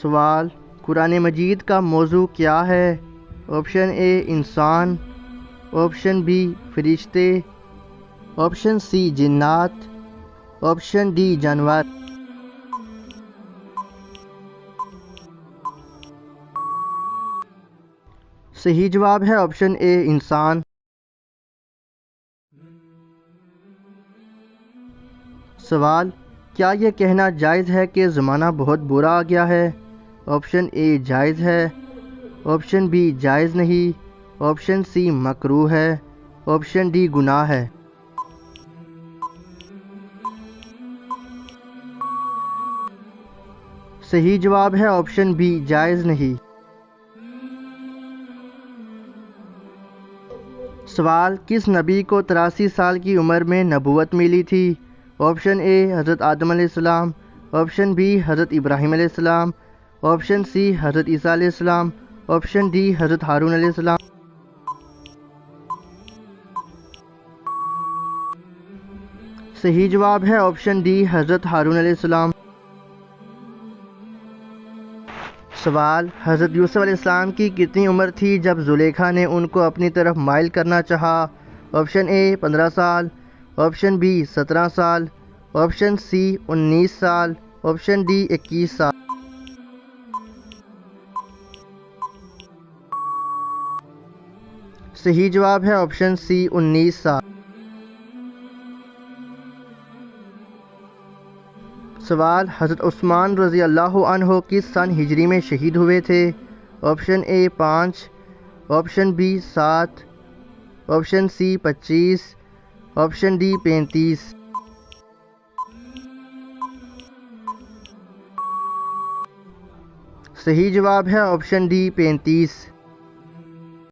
سوال: قرآن مجید کا موضوع کیا ہے؟ آپشن اے انسان، آپشن بی فرشتے، آپشن سی جنات، آپشن ڈی جانور۔ صحیح جواب ہے آپشن اے انسان۔ سوال: کیا یہ کہنا جائز ہے کہ زمانہ بہت برا آ گیا ہے؟ آپشن اے جائز ہے، آپشن بی جائز نہیں، آپشن سی مکروہ ہے، آپشن ڈی گناہ ہے۔ صحیح جواب ہے آپشن بی جائز نہیں۔ سوال: کس نبی کو 83 سال کی عمر میں نبوت ملی تھی؟ آپشن اے حضرت آدم علیہ السلام، آپشن بی حضرت ابراہیم علیہ السلام، آپشن سی حضرت عیسیٰ علیہ السلام، آپشن ڈی حضرت ہارون علیہ السلام۔ صحیح جواب ہے آپشن ڈی حضرت ہارون علیہ السلام۔ سوال: حضرت یوسف علیہ السلام کی کتنی عمر تھی جب زلیخا نے ان کو اپنی طرف مائل کرنا چاہا؟ آپشن اے 15 سال، آپشن بی 17 سال، آپشن سی 19 سال، آپشن ڈی 21 سال۔ صحیح جواب ہے آپشن سی 19 سال۔ سوال: حضرت عثمان رضی اللہ عنہ کس سن ہجری میں شہید ہوئے تھے؟ Option A 5، option B 7، option C 25، option D 35۔ صحیح جواب ہے آپشن ڈی 35۔